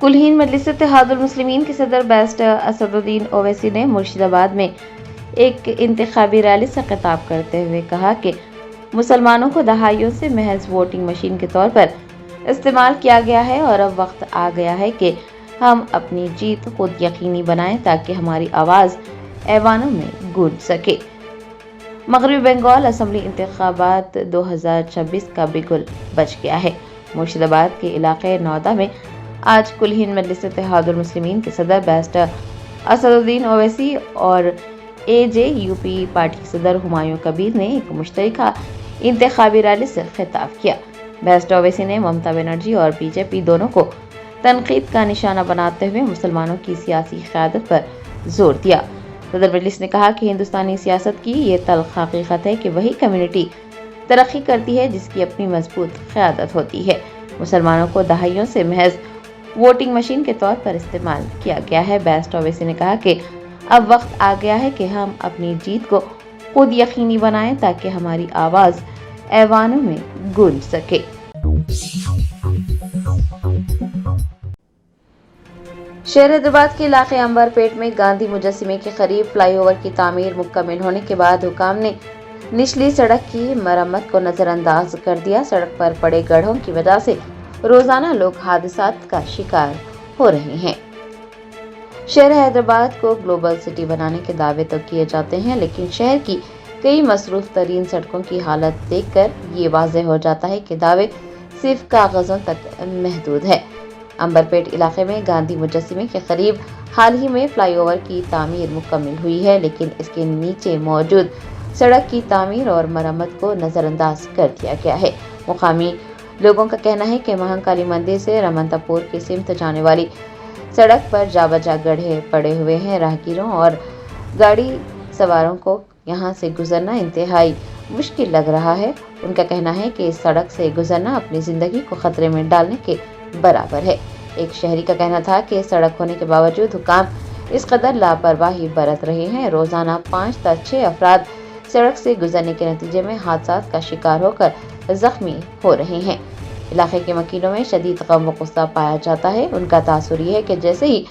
کل ہند مجلس اتحاد المسلمین کے صدر بیرسٹر اسدالدین اویسی نے مرشد آباد میں ایک انتخابی ریلی سے خطاب کرتے ہوئے کہا کہ مسلمانوں کو دہائیوں سے محض ووٹنگ مشین کے طور پر استعمال کیا گیا ہے اور اب وقت آ گیا ہے کہ ہم اپنی جیت خود یقینی بنائیں تاکہ ہماری آواز ایوانوں میں گونج سکے۔ مغربی بنگال اسمبلی انتخابات 2026 کا بگل بج گیا ہے۔ مرشد آباد کے علاقے نودا میں آج کل ہند مجلس اتحاد المسلمین کے صدر بیرسٹر اسدالدین اویسی اور اے جے یو پی پارٹی کے صدر ہمایوں کبیر نے ایک مشترکہ انتخابی ریلی سے خطاب کیا۔ بیرسٹر اویسی نے ممتا بنرجی اور بی جے پی دونوں کو تنقید کا نشانہ بناتے ہوئے مسلمانوں کی سیاسی قیادت پر زور دیا۔ صدر مجلس نے کہا کہ ہندوستانی سیاست کی یہ تلخ حقیقت ہے کہ وہی کمیونٹی ترقی کرتی ہے جس کی اپنی مضبوط قیادت ہوتی ہے۔ مسلمانوں کو دہائیوں سے محض ووٹنگ مشین کے طور پر استعمال کیا گیا ہے۔ بیرسٹر اویسی نے کہا کہ اب وقت آ گیا ہے کہ ہم اپنی جیت کو خود یقینی بنائیں تاکہ ہماری آواز ایوانوں میں گونج سکے۔ شہر حیدرآباد کے علاقے عنبر پیٹ میں گاندھی مجسمے کے قریب فلائی اوور کی تعمیر مکمل ہونے کے بعد حکام نے نچلی سڑک کی مرمت کو نظر انداز کر دیا۔ سڑک پر پڑے گڑھوں کی وجہ سے روزانہ لوگ حادثات کا شکار ہو رہے ہیں۔ شہر حیدرآباد کو گلوبل سٹی بنانے کے دعوے تو کیے جاتے ہیں، لیکن شہر کی کئی مصروف ترین سڑکوں کی حالت دیکھ کر یہ واضح ہو جاتا ہے کہ دعوے صرف کاغذوں تک محدود ہے۔ عنبر پیٹ علاقے میں گاندھی مجسمے کے قریب حال ہی میں فلائی اوور کی تعمیر مکمل ہوئی ہے، لیکن اس کے نیچے موجود سڑک کی تعمیر اور مرمت کو نظر انداز کر دیا گیا ہے۔ مقامی لوگوں کا کہنا ہے کہ مہنکالی مندر سے رمنتا پور کی سمت جانے والی سڑک پر جا بجا گڑھے پڑے ہوئے ہیں۔ راہگیروں اور گاڑی سواروں کو یہاں سے گزرنا انتہائی مشکل لگ رہا ہے۔ ان کا کہنا ہے کہ اس سڑک سے گزرنا اپنی زندگی کو خطرے میں ڈالنے کے برابر ہے۔ ایک شہری کا کہنا تھا کہ سڑک ہونے کے باوجود حکام اس قدر لاپرواہی برت رہے ہیں۔ روزانہ 5 تا 6 افراد سڑک سے گزرنے کے نتیجے میں حادثات کا شکار ہو کر زخمی ہو رہے ہیں۔ علاقے کے مکینوں میں شدید غم و غصہ پایا جاتا ہے۔ ان کا تاثر یہ ہے کہ جیسے ہی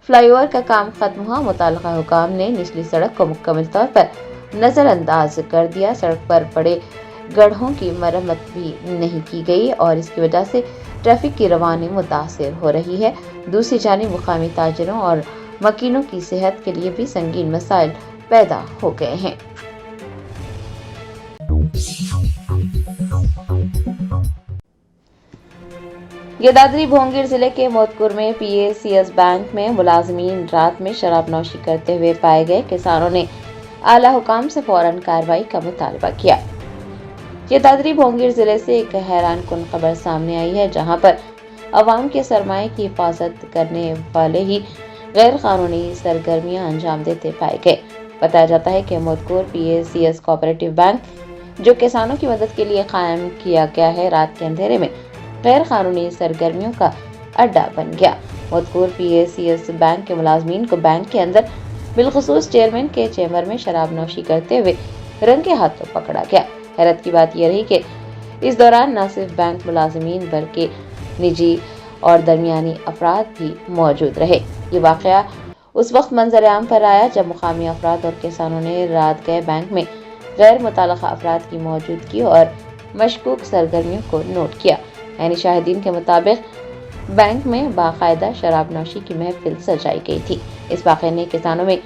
فلائی اوور کا کام ختم ہوا، متعلقہ حکام نے نچلی سڑک کو مکمل طور پر نظر انداز کر دیا۔ سڑک پر پڑے گڑھوں کی مرمت بھی نہیں کی گئی اور اس کی وجہ سے ٹریفک کی روانی متاثر ہو رہی ہے۔ دوسری جانب مقامی تاجروں اور مکینوں کی صحت کے لیے بھی سنگین مسائل پیدا ہو گئے ہیں۔ یدادری بھونگیر ضلع کے مودکور میں پی اے سی ایس بینک میں ملازمین رات میں شراب نوشی کرتے ہوئے پائے گئے۔ کسانوں نے اعلیٰ حکام سے فوراً کارروائی کا مطالبہ کیا۔ یدادری بھونگیر ضلع سے ایک حیران کن خبر سامنے آئی ہے، جہاں پر عوام کے سرمایہ کی حفاظت کرنے والے ہی غیر قانونی سرگرمیاں انجام دیتے پائے گئے۔ بتایا جاتا ہے کہ مودکور پی اے سی ایس کوآپریٹو بینک، جو کسانوں کی مدد کے لیے قائم کیا گیا ہے، رات کے اندھیرے میں غیر قانونی سرگرمیوں کا اڈا بن گیا۔ مودکور پی اے سی ایس بینک کے ملازمین کو بینک کے اندر بالخصوص چیئرمین کے چیمبر میں شراب نوشی کرتے ہوئے رنگے ہاتھوں پکڑا گیا۔ حیرت کی بات یہ رہی کہ اس دوران نہ صرف بینک ملازمین بلکہ نجی اور درمیانی افراد بھی موجود رہے۔ یہ واقعہ اس وقت منظر عام پر آیا جب مقامی افراد اور کسانوں نے رات گئے بینک میں غیر متعلقہ افراد کی موجودگی اور مشکوک سرگرمیوں کو نوٹ کیا۔ یعنی شاہدین کے مطابق بینک میں باقاعدہ شراب نوشی کی محفل سجائی گئی تھی۔ اس واقعے نے کسانوں میں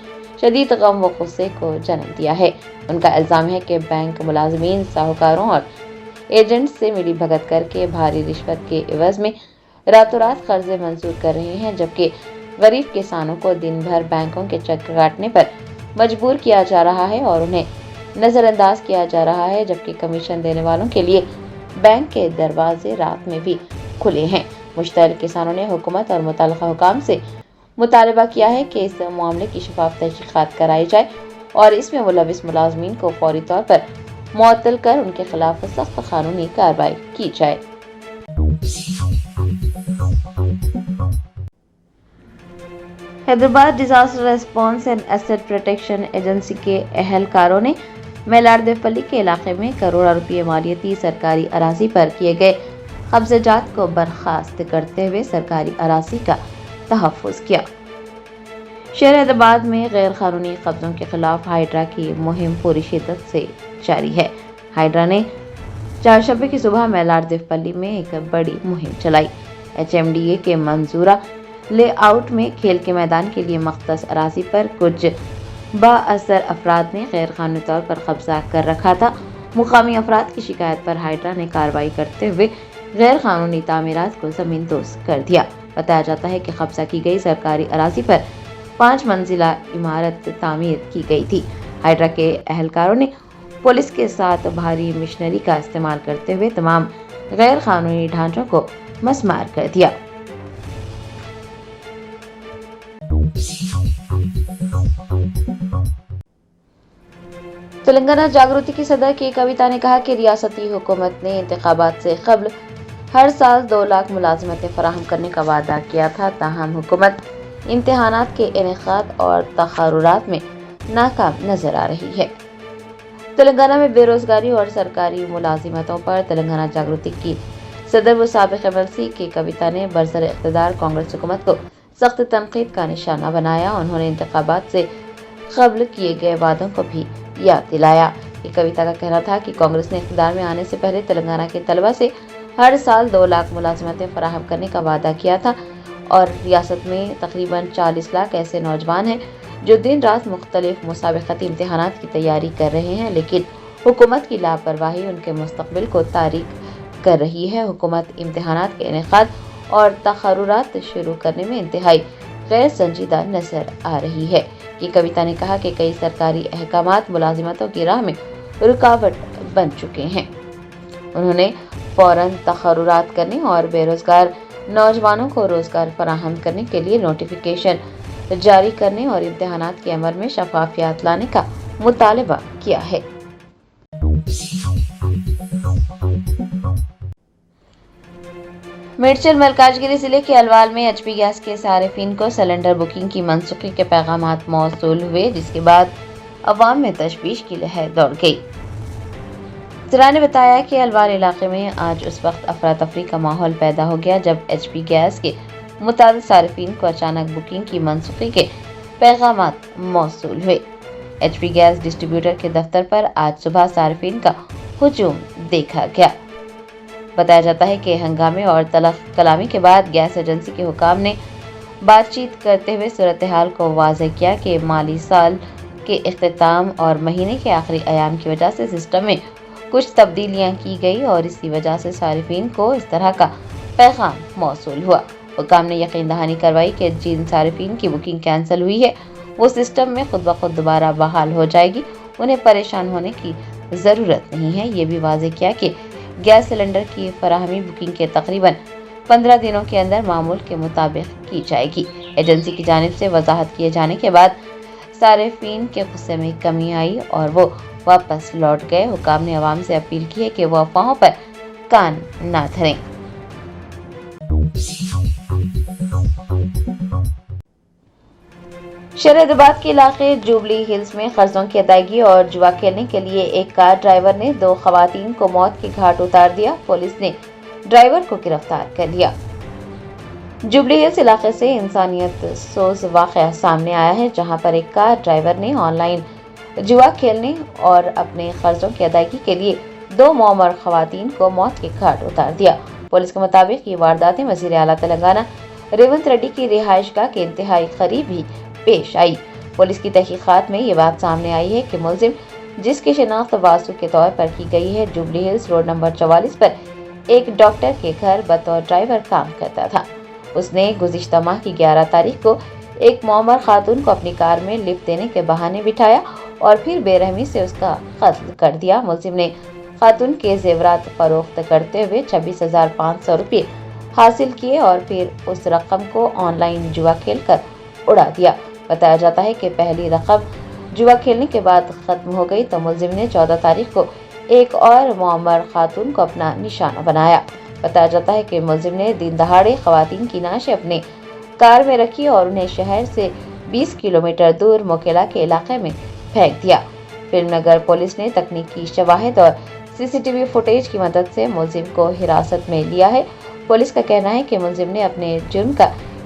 شدید غم و غصے کو جنم دیا ہے۔ ان کا الزام ہے کہ بینک ملازمین ساہوکاروں اور ایجنٹس سے ملی بھگت کر کے بھاری رشوت کے عوض میں راتوں رات قرضے منظور کر رہے ہیں، جبکہ غریب کسانوں کو دن بھر بینکوں کے چکر کاٹنے پر مجبور کیا جا رہا ہے اور انہیں نظر انداز کیا جا رہا ہے، جبکہ کمیشن دینے والوں کے لیے بینک کے دروازے رات میں بھی کھلے ہیں۔ مشتعل کسانوں نے حکومت اور متعلقہ حکام سے مطالبہ کیا ہے کہ اس معاملے کی شفاف تحقیقات کرائی جائے اور اس میں ملوث ملازمین کو فوری طور پر معطل کر ان کے خلاف سخت قانونی کارروائی کی جائے۔ Hyderabad disaster response and asset protection agency کے اہلکاروں نے میلاردیپلی کے علاقے میں کروڑوں روپے مالیتی سرکاری اراضی پر کیے گئے قبضہ جات کو برخاست کرتے ہوئے سرکاری اراضی کا تحفظ کیا۔ شہر حیدرآباد میں غیر قانونی قبضوں کے خلاف ہائیڈرا کی مہم پوری شدت سے جاری ہے۔ ہائیڈرا نے چہارشنبے کی صبح میلار دیوپلی میں ایک بڑی مہم چلائی۔ HMDA کے منظورہ لے آؤٹ میں کھیل کے میدان کے لیے مختص اراضی پر کچھ بااثر افراد نے غیر قانونی طور پر قبضہ کر رکھا تھا۔ مقامی افراد کی شکایت پر ہائیڈرا نے کارروائی کرتے ہوئے غیر قانونی تعمیرات کو زمین دوز کر دیا۔ بتایا جاتا ہے کہ قبضہ کی گئی سرکاری اراضی پر 5 منزلہ عمارت تعمیر کی گئی تھی۔ ہائیڈرا کے اہلکاروں نے پولیس کے ساتھ بھاری مشینری کا استعمال کرتے ہوئے تمام غیر قانونی ڈھانچوں کو مسمار کر دیا۔ تلنگانہ جاگرتی کی صدر کے کویتا نے کہا کہ ریاستی حکومت نے انتخابات سے قبل ہر سال 2 لاکھ ملازمتیں فراہم کرنے کا وعدہ کیا تھا، تاہم حکومت امتحانات کے انعقاد اور تقررات میں ناکام نظر آ رہی ہے۔ تلنگانہ میں بے روزگاری اور سرکاری ملازمتوں پر تلنگانہ جاگرتی کی صدر و سابق MLC کے کویتا نے برسر اقتدار کانگریس حکومت کو سخت تنقید کا نشانہ بنایا۔ انہوں نے انتخابات سے قبل کیے گئے وعدوں کو بھی یاد دلایا۔ یہ کویتا کا کہنا تھا کہ کانگریس نے اقتدار میں آنے سے پہلے تلنگانہ کے طلبہ سے ہر سال 2 لاکھ ملازمتیں فراہم کرنے کا وعدہ کیا تھا اور ریاست میں تقریباً 40 لاکھ ایسے نوجوان ہیں جو دن رات مختلف مسابقتی امتحانات کی تیاری کر رہے ہیں، لیکن حکومت کی لاپرواہی ان کے مستقبل کو تاریک کر رہی ہے۔ حکومت امتحانات کے انعقاد اور تقررات شروع کرنے میں انتہائی غیر سنجیدہ نظر آ رہی ہے۔ یہ کویتا نے کہا کہ کئی سرکاری احکامات ملازمتوں کی راہ میں رکاوٹ بن چکے ہیں۔ انہوں نے فوراً تقررات کرنے اور بے روزگار نوجوانوں کو روزگار فراہم کرنے کے لیے نوٹیفیکیشن جاری کرنے اور امتحانات کے عمل میں شفافیت لانے کا مطالبہ کیا ہے۔ میڈچل ملکاجگیری ضلع کے الوال میں HP گیس کے صارفین کو سلنڈر بکنگ کی منسوخی کے پیغامات موصول ہوئے، جس کے بعد عوام میں تشویش کی لہر دوڑ گئی۔ ذرائع نے بتایا کہ الوال علاقے میں آج اس وقت افراتفری کا ماحول پیدا ہو گیا جب HP گیس کے متعدد صارفین کو اچانک بکنگ کی منسوخی کے پیغامات موصول ہوئے۔ HP گیس ڈسٹریبیوٹر کے دفتر پر آج صبح صارفین کا ہجوم دیکھا گیا۔ بتایا جاتا ہے کہ ہنگامے اور تلخ کلامی کے بعد گیس ایجنسی کے حکام نے بات چیت کرتے ہوئے صورتحال کو واضح کیا کہ مالی سال کے اختتام اور مہینے کے آخری ایام کی وجہ سے سسٹم میں کچھ تبدیلیاں کی گئی اور اسی وجہ سے صارفین کو اس طرح کا پیغام موصول ہوا۔ حکام نے یقین دہانی کروائی کہ جن صارفین کی بکنگ کینسل ہوئی ہے وہ سسٹم میں خود بخود دوبارہ بحال ہو جائے گی، انہیں پریشان ہونے کی ضرورت نہیں ہے۔ یہ بھی واضح کیا کہ گیس سلنڈر کی فراہمی بکنگ کے تقریباً 15 دنوں کے اندر معمول کے مطابق کی جائے گی۔ ایجنسی کی جانب سے وضاحت کیے جانے کے بعد صارفین کے غصے میں کمی آئی اور وہ واپس لوٹ گئے۔ حکام نے عوام سے اپیل کی ہے کہ وہ افواہوں پر کان نہ دھریں۔ شہر حیدرآباد کے علاقے جوبلی ہلز میں قرضوں کی ادائیگی اور جوا کھیلنے کے لیے ایک کار ڈرائیور نے 2 خواتین کو موت کے گھاٹ اتار دیا۔ پولیس نے ڈرائیور کو گرفتار کر لیا۔ جوبلی ہلز علاقے سے انسانیت سوز واقعہ سامنے آیا ہے، جہاں پر ایک کار ڈرائیور نے آن لائن جوا کھیلنے اور اپنے قرضوں کی ادائیگی کے لیے 2 معمر خواتین کو موت کے گھاٹ اتار دیا۔ پولیس کے مطابق یہ وارداتیں وزیر اعلیٰ تلنگانہ ریونت ریڈی کی رہائش گاہ کے انتہائی قریب ہی پیش آئی۔ پولیس کی تحقیقات میں یہ بات سامنے آئی ہے کہ ملزم، جس کی شناخت واسو کے طور پر کی گئی ہے، جوبلی ہلز روڈ نمبر 44 پر ایک ڈاکٹر کے گھر بطور ڈرائیور کام کرتا تھا۔ اس نے گزشتہ ماہ کی 11 تاریخ کو ایک معمر خاتون کو اپنی کار میں لفٹ دینے کے بہانے بٹھایا اور پھر بے رحمی سے اس کا قتل کر دیا۔ ملزم نے خاتون کے زیورات فروخت کرتے ہوئے 26,500 روپے حاصل کیے اور پھر اس رقم کو آن لائن جوا کھیل کر اڑا دیا۔ بتایا جاتا ہے کہ پہلی رقم جوا کھیلنے کے بعد ختم ہو گئی تو ملزم نے 14 تاریخ کو ایک اور معمر خاتون کو اپنا نشانہ بنایا۔ بتایا جاتا ہے کہ ملزم نے دن دہاڑے خواتین کی نعشیں اپنے کار میں رکھی اور انہیں شہر سے 20 کلومیٹر دور موکیلا کے علاقے میں پھینک دیا۔ فلم نگر پولیس نے تکنیکی شواہد اور CCTV فوٹیج کی مدد سے ملزم کو حراست میں لیا ہے۔ پولیس کا کہنا ہے کہ ملزم نے اپنے جرم کا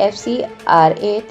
FCRA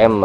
M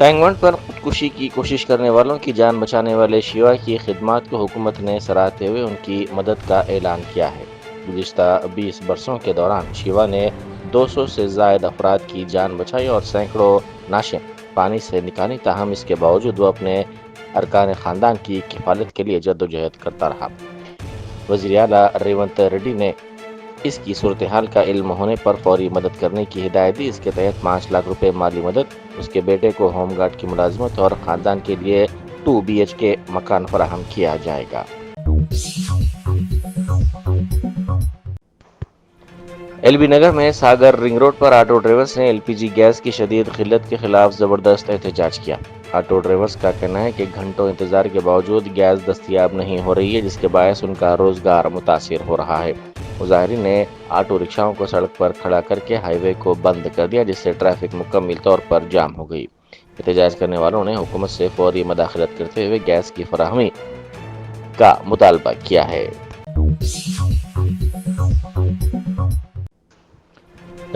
ٹینک بنڈ پر خودکشی کی کوشش کرنے والوں کی جان بچانے والے شیوا کی خدمات کو حکومت نے سراہتے ہوئے ان کی مدد کا اعلان کیا ہے۔ گزشتہ 20 برسوں کے دوران شیوا نے 200 سے زائد افراد کی جان بچائی اور سینکڑوں نعشیں پانی سے نکالی، تاہم اس کے باوجود وہ اپنے ارکان خاندان کی کفالت کے لیے جدوجہد کرتا رہا۔ وزیر اعلیٰ ریونت ریڈی نے اس کی صورتحال کا علم ہونے پر فوری مدد کرنے کی ہدایت دی۔ اس کے تحت 5 لاکھ روپے مالی مدد، اس کے بیٹے کو ہوم گارڈ کی ملازمت اور خاندان کے لیے 2 BHK مکان فراہم کیا جائے گا۔ LB نگر میں ساگر رنگ روڈ پر آٹو ڈرائیورز نے LPG گیس کی شدید قلت کے خلاف زبردست احتجاج کیا۔ آٹو ڈرائیورز کا کہنا ہے کہ گھنٹوں انتظار کے باوجود گیس دستیاب نہیں ہو رہی ہے، جس کے باعث ان کا روزگار متاثر ہو رہا ہے۔ مظاہرین نے آٹو رکشاؤں کو سڑک پر کھڑا کر کے ہائی وے کو بند کر دیا، جس سے ٹریفک مکمل طور پر جام ہو گئی۔ احتجاج کرنے والوں نے حکومت سے فوری مداخلت کرتے ہوئے گیس کی فراہمی کا مطالبہ کیا ہے۔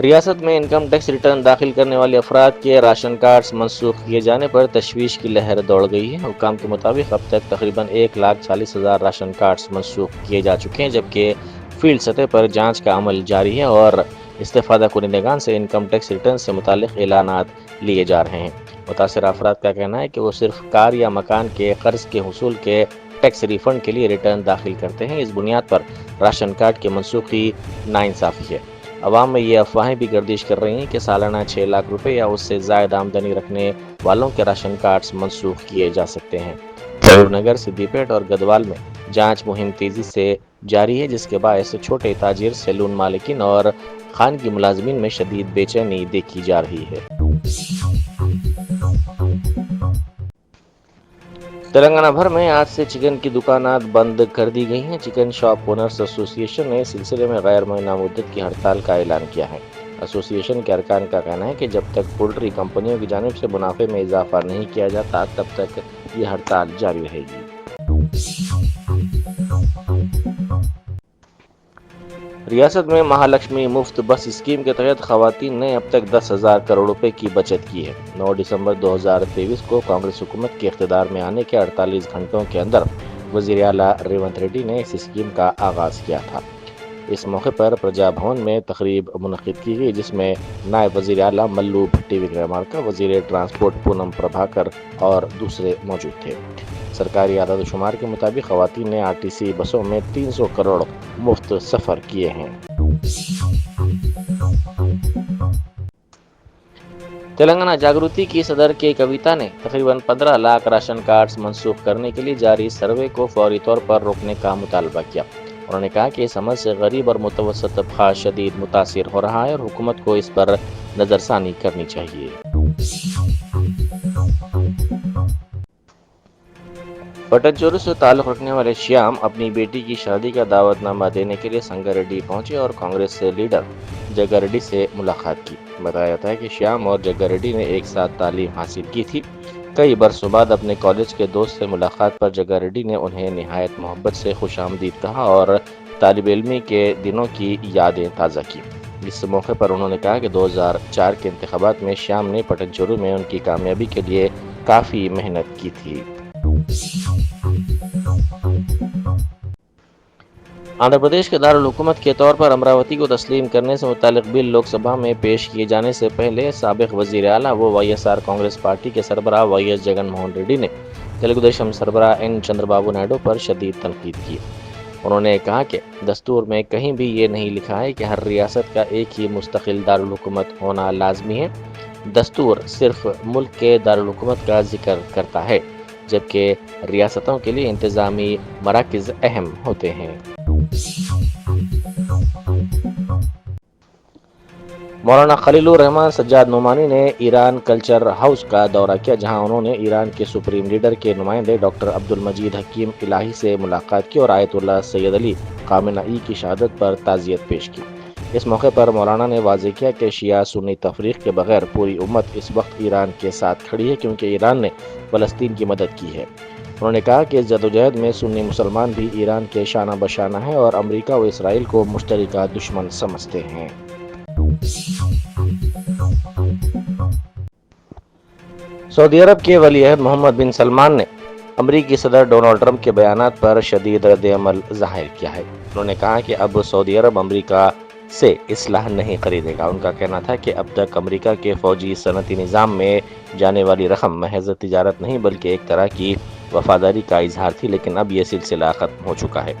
ریاست میں انکم ٹیکس ریٹرن داخل کرنے والے افراد کے راشن کارڈز منسوخ کیے جانے پر تشویش کی لہر دوڑ گئی ہے۔ حکام کے مطابق اب تک تقریباً 1,40,000 راشن کارڈز منسوخ کیے جا چکے ہیں، جبکہ فیلڈ سطح پر جانچ کا عمل جاری ہے اور استفادہ کنندگان سے انکم ٹیکس ریٹرن سے متعلق اعلانات لیے جا رہے ہیں۔ متاثرہ افراد کا کہنا ہے کہ وہ صرف کار یا مکان کے قرض کے حصول کے ٹیکس ریفنڈ کے لیے ریٹرن داخل کرتے ہیں۔ اس بنیاد پر راشن کارڈ کی منسوخی ناانصافی ہے۔ عوام میں یہ افواہیں بھی گردش کر رہی ہیں کہ سالانہ 6 لاکھ روپے یا اس سے زائد آمدنی رکھنے والوں کے راشن کارڈز منسوخ کیے جا سکتے ہیں۔ ضرور نگر، سدی پیٹ اور گدوال میں جانچ مہم تیزی سے جاری ہے، جس کے باعث چھوٹے تاجر، سیلون مالکین اور خانگی ملازمین میں شدید بے چینی دیکھی جا رہی ہے۔ تلنگانہ بھر میں آج سے چکن کی دکانات بند کر دی گئی ہیں۔ چکن شاپ اونرز ایسوسی ایشن نے اس سلسلے میں غیر معینہ مدت کی ہڑتال کا اعلان کیا ہے۔ ایسوسی ایشن کے ارکان کا کہنا ہے کہ جب تک پولٹری کمپنیوں کی جانب سے منافع میں اضافہ نہیں کیا جاتا، تب تک یہ ہڑتال جاری رہے گی۔ ریاست میں مہالکشمی مفت بس اسکیم کے تحت خواتین نے اب تک 10,000 کروڑ روپے کی بچت کی ہے۔ 9 دسمبر 2023 کو کانگریس حکومت کے اقتدار میں آنے کے 48 گھنٹوں کے اندر وزیر اعلیٰ ریونت ریڈی نے اس اسکیم کا آغاز کیا تھا۔ اس موقع پر پرجا بھون میں تقریب منعقد کی گئی، جس میں نائب وزیر اعلیٰ ملو بھٹی وکرمارکا، وزیر ٹرانسپورٹ پونم پربھاکر اور دوسرے موجود تھے۔ سرکاری اعداد و شمار کے مطابق خواتین نے RTC بسوں میں 300 کروڑ مفت سفر کیے ہیں۔ تلنگانہ جاگرتی کی صدر کے کویتا نے تقریباً 15 لاکھ راشن کارڈز منسوخ کرنے کے لیے جاری سروے کو فوری طور پر روکنے کا مطالبہ کیا۔ انہوں نے کہا کہ اس عمل سے غریب اور متوسط طبقہ شدید متاثر ہو رہا ہے اور حکومت کو اس پر نظر ثانی کرنی چاہیے۔ پٹن چورو سے تعلق رکھنے والے شیام اپنی بیٹی کی شادی کا دعوت نامہ دینے کے لیے سنگا ریڈی پہنچے اور کانگریس لیڈر جگا ریڈی سے ملاقات کی۔ بتایا جاتا ہے کہ شیام اور جگا ریڈی نے ایک ساتھ تعلیم حاصل کی تھی۔ کئی برسوں بعد اپنے کالج کے دوست سے ملاقات پر جگا ریڈی نے انہیں نہایت محبت سے خوش آمدید کہا اور طالب علمی کے دنوں کی یادیں تازہ کی۔ اس موقع پر انہوں نے کہا کہ 2004 کے انتخابات میں شیام نے پٹن چورو میں ان کی کامیابی کے لیے کافی محنت کی تھی۔ آندھرا پردیش کے دارالحکومت کے طور پر امراوتی کو تسلیم کرنے سے متعلق بل لوک سبھا میں پیش کیے جانے سے پہلے سابق وزیر اعلیٰ و YSR کانگریس پارٹی کے سربراہ YS جگن موہن ریڈی نے تلگو دیشم سربراہ N چندر بابو نائیڈو پر شدید تنقید کی۔ انہوں نے کہا کہ دستور میں کہیں بھی یہ نہیں لکھا ہے کہ ہر ریاست کا ایک ہی مستقل دارالحکومت ہونا لازمی ہے۔ دستور صرف ملک کے دارالحکومت کا ذکر کرتا ہے، جبکہ ریاستوں کے لیے انتظامی مراکز اہم ہوتے ہیں۔ مولانا خلیل الرحمن سجاد نعمانی نے ایران کلچر ہاؤس کا دورہ کیا، جہاں انہوں نے ایران کے سپریم لیڈر کے نمائندے ڈاکٹر عبدالمجید حکیم الہی سے ملاقات کی اور آیت اللہ سید علی خامنہ ای کی شہادت پر تعزیت پیش کی۔ اس موقع پر مولانا نے واضح کیا کہ شیعہ سنی تفریق کے بغیر پوری امت اس وقت ایران کے ساتھ کھڑی ہے، کیونکہ ایران نے فلسطین کی مدد کی ہے۔ انہوں نے کہا کہ اس جدوجہد میں سنی مسلمان بھی ایران کے شانہ بشانہ ہیں اور امریکہ و اسرائیل کو مشترکہ دشمن سمجھتے ہیں۔ سعودی عرب کے ولی عہد محمد بن سلمان نے امریکی صدر ڈونلڈ ٹرمپ کے بیانات پر شدید رد عمل ظاہر کیا ہے۔ انہوں نے کہا کہ اب سعودی عرب امریکہ سے اسلحہ نہیں خریدے گا۔ ان کا کہنا تھا کہ اب تک امریکہ کے فوجی صنعتی نظام میں جانے والی رقم محض تجارت نہیں بلکہ ایک طرح کی وفاداری کا اظہار تھی، لیکن اب یہ سلسلہ ختم ہو چکا ہے۔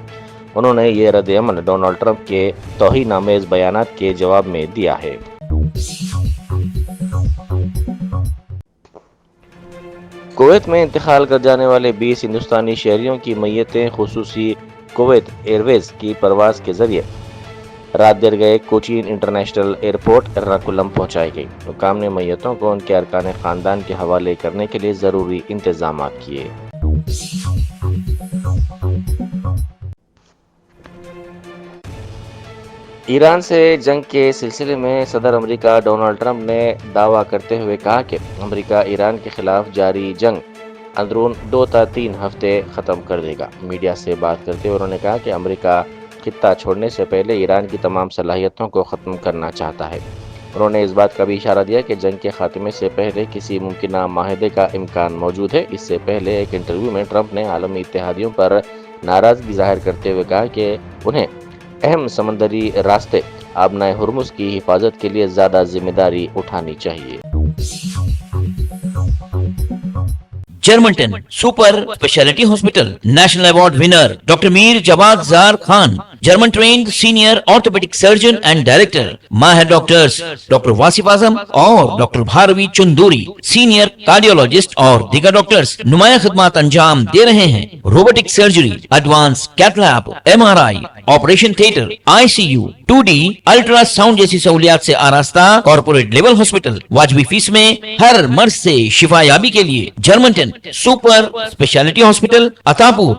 انہوں نے یہ رد عمل ڈونلڈ ٹرمپ کے توہین آمیز بیانات کے جواب میں دیا ہے۔ کویت میں انتقال کر جانے والے 20 ہندوستانی شہریوں کی میتیں خصوصی کویت ایئر ویز کی پرواز کے ذریعے رات دیر گئے کوچین انٹرنیشنل ایئرپورٹ ایرناکولم پہنچائی گئی۔ حکام نے میتوں کو ان کے ارکان خاندان کے حوالے کرنے کے لیے ضروری انتظامات کیے۔ ایران سے جنگ کے سلسلے میں صدر امریکہ ڈونلڈ ٹرمپ نے دعویٰ کرتے ہوئے کہا کہ امریکہ ایران کے خلاف جاری جنگ اندرون 2 تا 3 ہفتے ختم کر دے گا۔ میڈیا سے بات کرتے ہوئے انہوں نے کہا کہ امریکہ خطہ چھوڑنے سے پہلے ایران کی تمام صلاحیتوں کو ختم کرنا چاہتا ہے۔ انہوں نے اس بات کا بھی اشارہ دیا کہ جنگ کے خاتمے سے پہلے کسی ممکنہ معاہدے کا امکان موجود ہے۔ اس سے پہلے ایک انٹرویو میں ٹرمپ نے عالمی اتحادیوں پر ناراضگی ظاہر کرتے ہوئے کہا کہ انہیں اہم سمندری راستے آبنائے ہرمز کی حفاظت کے لیے زیادہ ذمہ داری اٹھانی چاہیے۔ جرمنٹن super speciality hospital national award winner doctor Mir Jawad Zar Khan, German trained senior orthopaedic surgeon and director, ماہر ڈاکٹرز ڈاکٹر واصف اعظم اور doctor Bharavi Chanduri, senior cardiologist اور دیگر ڈاکٹرز نمایاں خدمات انجام دے رہے ہیں۔ Robotic surgery, advance cath lab, MRI، operation theatre, ICU، 2D ultrasound جیسی سہولیات سے آراستہ کارپوریٹ لیول ہاسپٹل، واجبی فیس میں ہر مرض سے شفا یابی کے لیے جرمنٹن سپر اسپیشلٹی ہاسپٹل، عطاپور۔